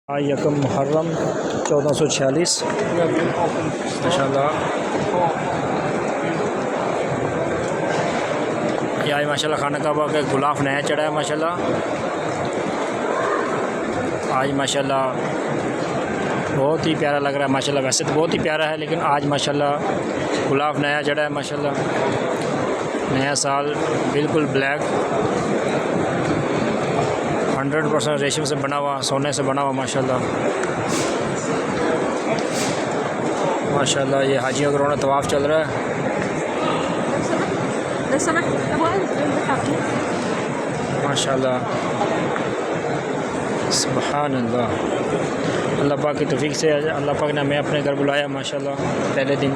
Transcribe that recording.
यकम मुहर्रम 1446 माशाल्लाह। ये आज माशाल्लाह खाना काबा का गुलाफ नया चढ़ा है माशाल्लाह। आज माशाल्लाह बहुत ही प्यारा लग रहा है माशाल्लाह। वैसे तो बहुत ही प्यारा है लेकिन आज माशाल्लाह गुलाफ नया चढ़ा है माशाल्लाह। नया साल बिल्कुल ब्लैक 100% रेशम से बना हुआ, सोने से बना हुआ माशाल्लाह। माशाल्लाह ये हाजियों का रोना तवाफ़ चल रहा है माशाल्लाह। सुभान अल्लाह। अल्लाह पाक की तौफीक से अल्लाह पाक ने हमें अपने घर बुलाया माशाल्लाह पहले दिन।